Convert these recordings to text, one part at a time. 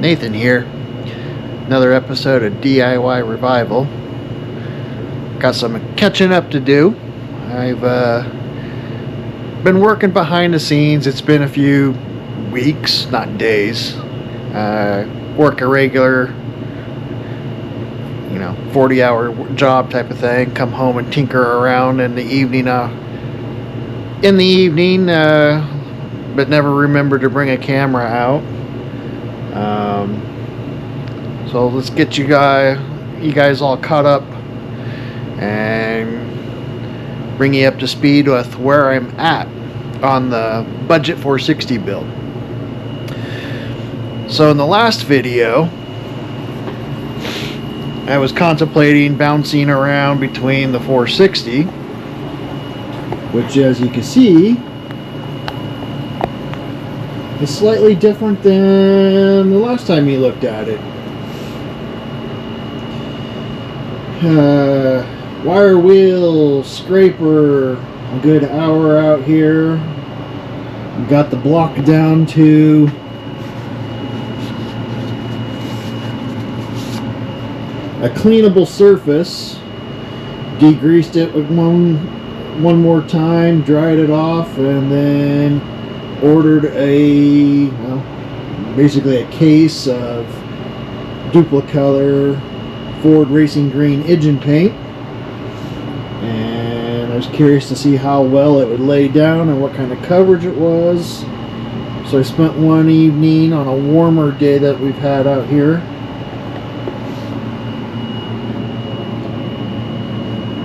Nathan here. Another episode of DIY Revival. Got some catching up to do. I've been working behind the scenes. It's been a few weeks, not days. Work a regular 40-hour job type of thing. Come home and tinker around in the evening. But never remember to bring a camera out. So let's get you guys all caught up and bring you up to speed with where I'm at on the budget 460 build. So in the last video, I was contemplating bouncing around between the 460, which, as you can see, is slightly different than the last time you looked at it. Wire wheel scraper, a good hour out here. Got the block down to a cleanable surface. Degreased it with one more time, dried it off, and then ordered basically a case of duplicolor Ford Racing Green engine paint, and I was curious to see how well it would lay down and what kind of coverage it was. So I spent one evening on a warmer day that we've had out here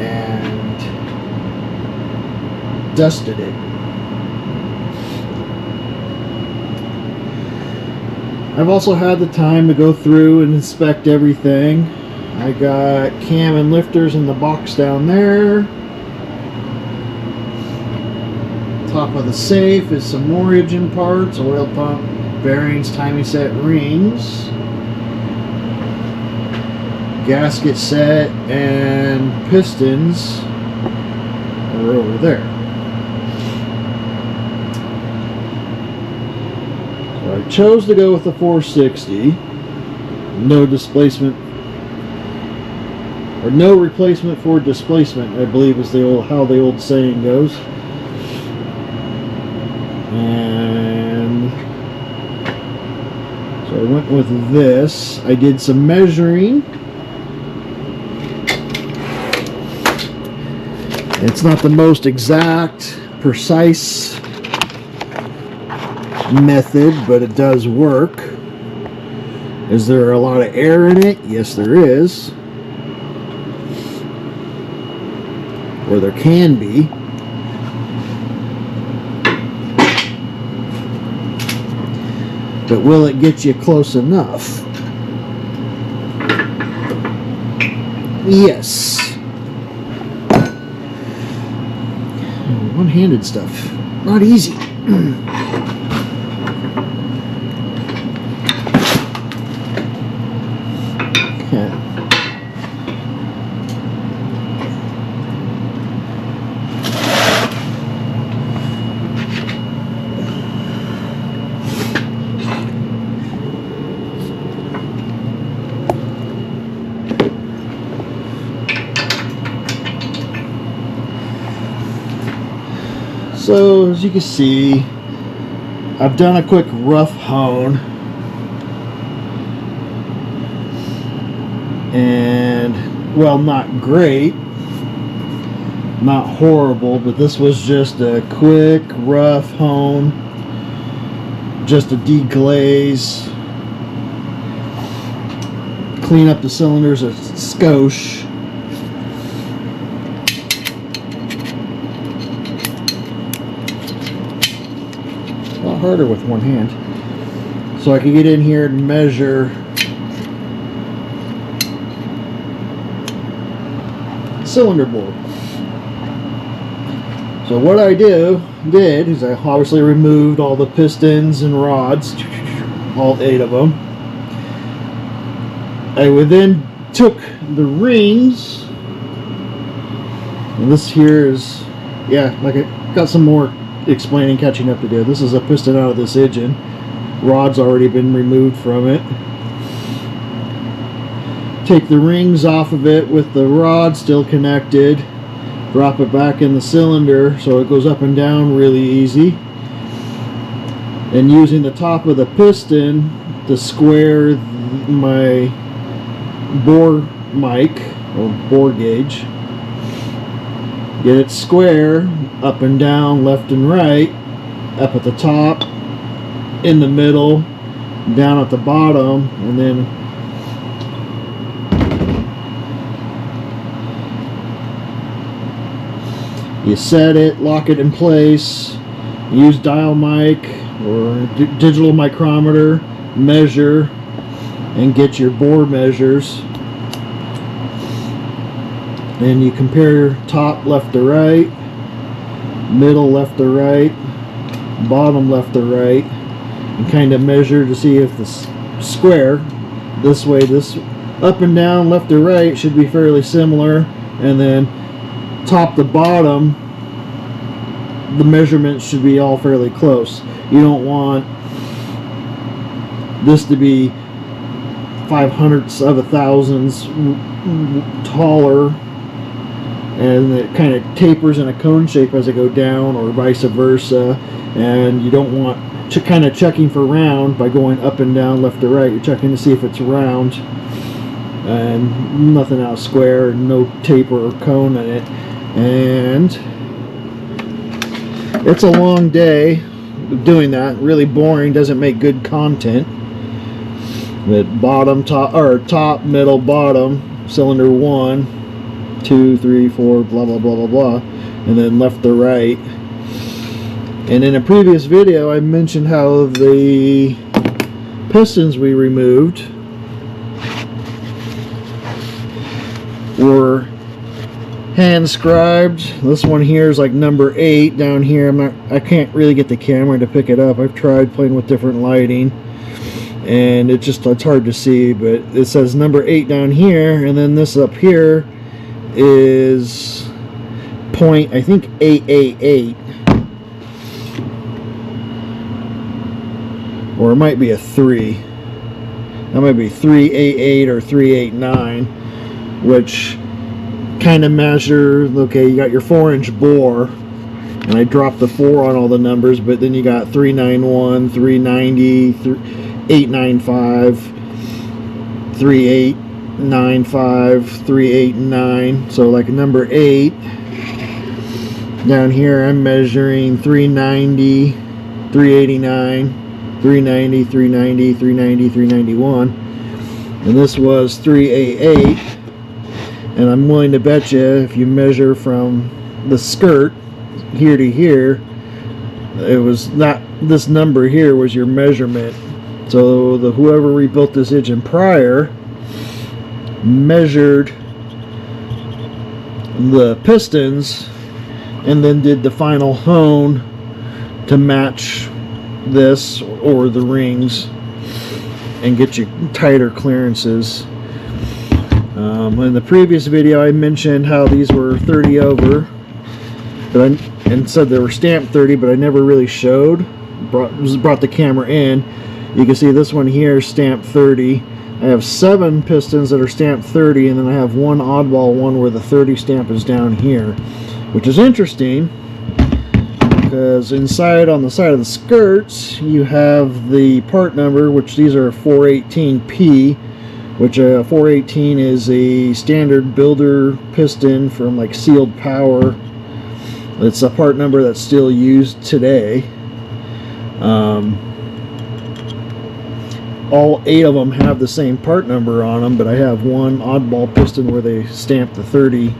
and dusted it. I've also had the time to go through and inspect everything. I got cam and lifters in the box down there. Top of the safe is some more engine parts, oil pump, bearings, timing set, rings. Gasket set and pistons are over there. I chose to go with the 460. No displacement, or no replacement for displacement, I believe is how the old saying goes. And so I went with this. I did some measuring. It's not the most exact, precise method, but it does work. Is there a lot of air in it? Yes, there is. Or there can be. But will it get you close enough? Yes. One-handed stuff. Not easy. So, as you can see, I've done a quick rough hone, and, well, not great, not horrible, but this was just a quick rough hone, just to deglaze, clean up the cylinders a skosh. Harder with one hand, so I can get in here and measure cylinder bore. So what I did is I obviously removed all the pistons and rods, all 8 of them. I would then took the rings, and this here is, yeah, like I got some more explaining, catching up to do. This is a piston out of this engine. rod's already been removed from it. Take the rings off of it with the rod still connected, drop it back in the cylinder so it goes up and down really easy, and using the top of the piston to square my bore mic or bore gauge, get it square, up and down, left and right, up at the top, in the middle, down at the bottom, and then you set it, lock it in place, use dial mic or digital micrometer, measure, and get your bore measures. And you compare top left to right, middle left to right, bottom left to right, and kind of measure to see if the square, this way, this up and down, left to right, should be fairly similar, and then top to bottom, the measurements should be all fairly close. You don't want this to be 0.05 of a thousandths taller, and it kind of tapers in a cone shape as it go down, or vice versa. And you don't want kind of checking for round by going up and down, left to right. You're checking to see if it's round and nothing out square, no taper or cone in it. And it's a long day doing that, really boring, doesn't make good content. But bottom, top, or top, middle, bottom, cylinder 1, 2, 3, 4, blah blah blah blah blah, and then left to right. And in a previous video I mentioned how the pistons we removed were hand scribed. This one here is like number 8 down here. I can't really get the camera to pick it up. I've tried playing with different lighting and it's hard to see, but it says number 8 down here, and then this up here is point, I think, 888, or it might be a 3. That might be 388 or 389, which kind of measure, okay, you got your 4-inch bore, and I dropped the 4 on all the numbers, but then you got 391, 390, 895, 3895, 389. So like number 8 down here, I'm measuring 390, 389, 390, 390, 390, 391, and this was 388. And I'm willing to bet you, if you measure from the skirt here to here, it was not, this number here was your measurement. So whoever rebuilt this engine prior measured the pistons and then did the final hone to match this or the rings and get you tighter clearances. In the previous video I mentioned how these were 30 over, and said they were stamped 30, but I never really showed. Brought the camera in. You can see this one here is stamped 30. I have 7 pistons that are stamped 30, and then I have one oddball one where the 30 stamp is down here, which is interesting because inside, on the side of the skirts, you have the part number, which these are 418P, which 418 is a standard builder piston from like Sealed Power. It's a part number that's still used today. All 8 of them have the same part number on them, but I have one oddball piston where they stamped the 30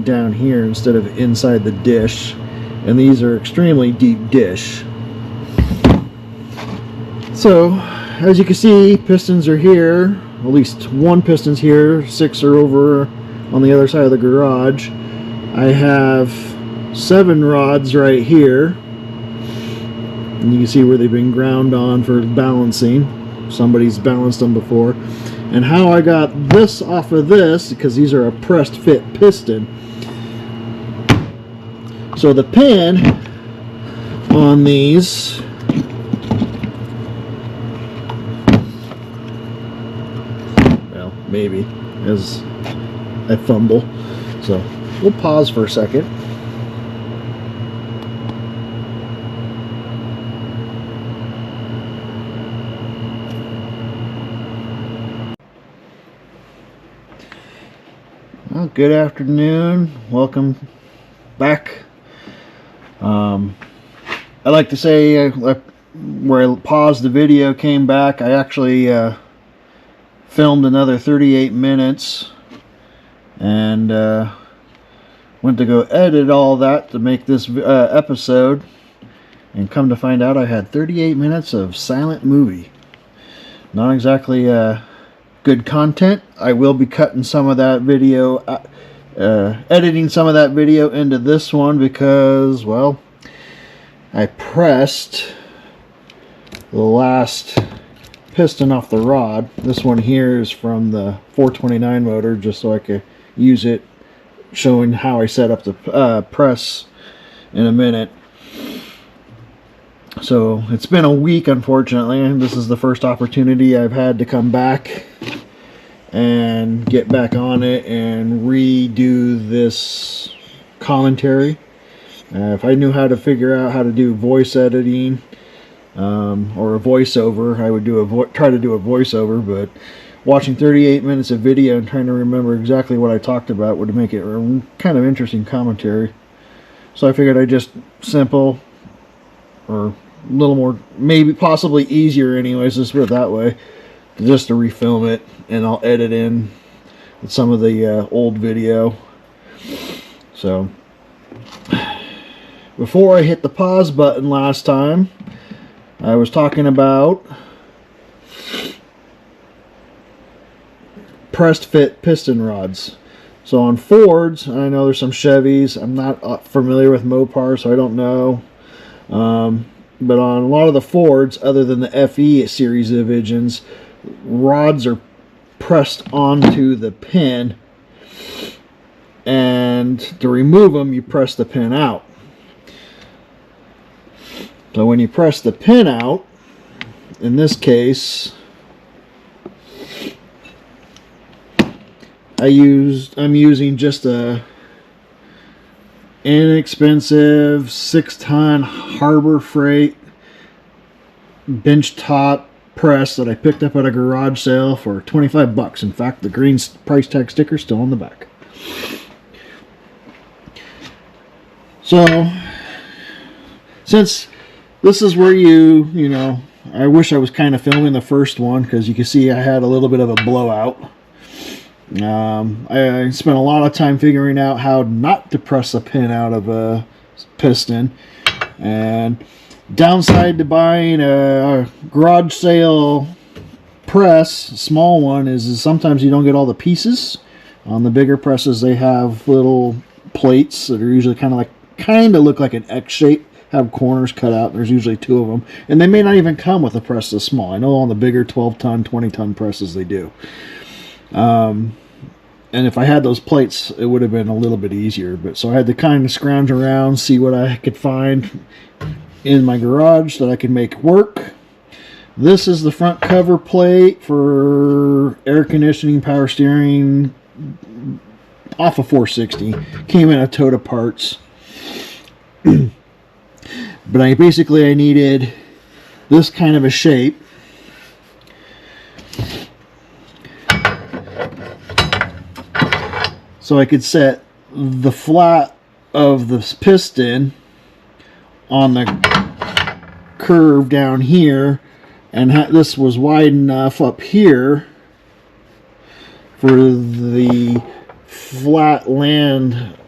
down here instead of inside the dish, and these are extremely deep dish. So as you can see, pistons are here, at least one piston's here, 6 are over on the other side of the garage. I have 7 rods right here, and you can see where they've been ground on for balancing. Somebody's balanced them before. And how I got this off of this, because these are a pressed fit piston. So the pin on these Well, maybe, as I fumble. So we'll pause for a second. Well, good afternoon. Welcome back. I like to say where I paused the video, came back, I actually filmed another 38 minutes and went to go edit all that to make this episode, and come to find out I had 38 minutes of silent movie. Not exactly good content. I will be cutting some of that video, editing some of that video into this one because, well, I pressed the last piston off the rod. This one here is from the 429 motor, just so I could use it, showing how I set up the press in a minute. So it's been a week, unfortunately, and this is the first opportunity I've had to come back and get back on it and redo this commentary. If I knew how to figure out how to do voice editing or a voiceover, I would try to do a voiceover, but watching 38 minutes of video and trying to remember exactly what I talked about would make it a kind of interesting commentary. So I figured I'd just simple, or a little more, maybe possibly easier anyways, let's put it that way, just to refilm it, and I'll edit in some of the old video. So before I hit the pause button last time, I was talking about pressed fit piston rods. So on Fords, I know there's some Chevys, I'm not familiar with Mopar, so I don't know. But on a lot of the Fords, other than the FE series of engines, rods are pressed onto the pin, and to remove them, you press the pin out. So when you press the pin out, in this case, I'm using just a inexpensive 6-ton Harbor Freight bench top press that I picked up at a garage sale for 25 bucks. In fact, the green price tag sticker is still on the back. So since this is where you know, I wish I was kind of filming the first one, because you can see I had a little bit of a blowout. I spent a lot of time figuring out how not to press a pin out of a piston, and downside to buying a garage sale press, a small one, is sometimes you don't get all the pieces. On the bigger presses, they have little plates that are usually kind of look like an X shape, have corners cut out. There's usually 2 of them, and they may not even come with a press this small. I know on the bigger 12-ton, 20-ton presses they do. And if I had those plates, it would have been a little bit easier. But so I had to kind of scrounge around, see what I could find in my garage that I could make work. This is the front cover plate for air conditioning, power steering, off of 460. Came in a tote of parts. But I needed this kind of a shape. So I could set the flat of the piston on the curve down here, and this was wide enough up here for the flat land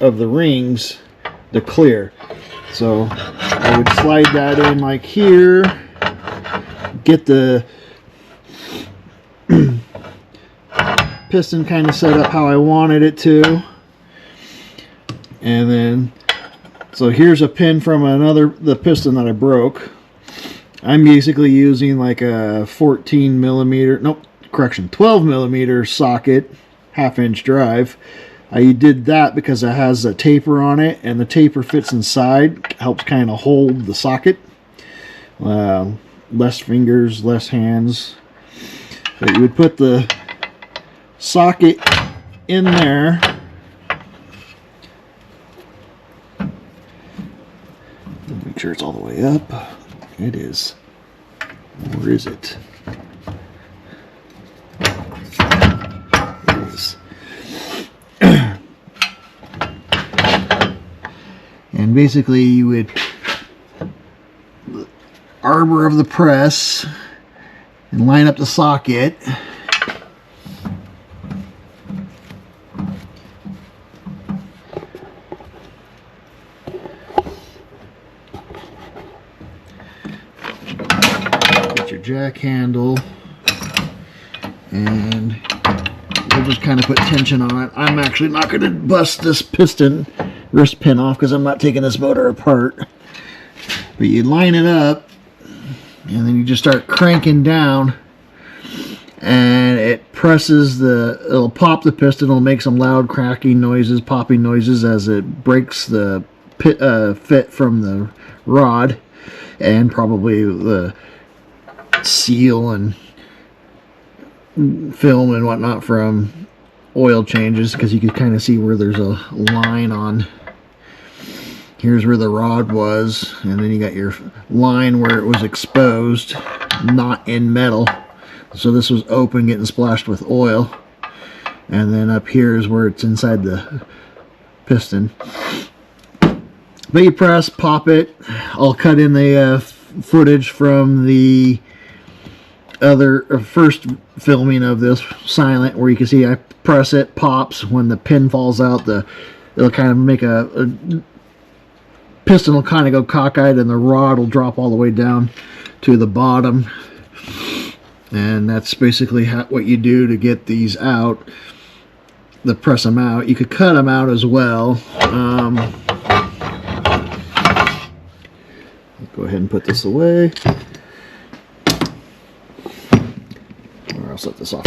of the rings to clear. So I would slide that in like here, get the piston kind of set up how I wanted it to, and then so here's a pin from the piston that I broke. I'm basically using like a 12 millimeter socket, 1/2-inch drive. I did that because it has a taper on it, and the taper fits inside, helps kind of hold the socket. Less fingers, less hands. But you would put the socket in there. Make sure it's all the way up. It is. Where is it? It is. And basically you would the arbor of the press and line up the socket. Get your jack handle, and we'll just kind of put tension on it. I'm actually not going to bust this piston wrist pin off because I'm not taking this motor apart. But you line it up, and then you just start cranking down, and it presses it'll pop the piston. It'll make some loud cracking noises, popping noises as it breaks the fit from the rod, and probably the seal and film and whatnot from oil changes, because you can kind of see where there's a line on. Here's where the rod was, and then you got your line where it was exposed, not in metal. So this was open, getting splashed with oil. And then up here is where it's inside the piston. But you press, pop it. I'll cut in the footage from the first filming of this silent, where you can see I press it, pops. When the pin falls out, it'll kind of make a piston will kind of go cockeyed, and the rod will drop all the way down to the bottom. And that's basically what you do to get these out, to press them out. You could cut them out as well. Go ahead and put this away, or I'll set this off.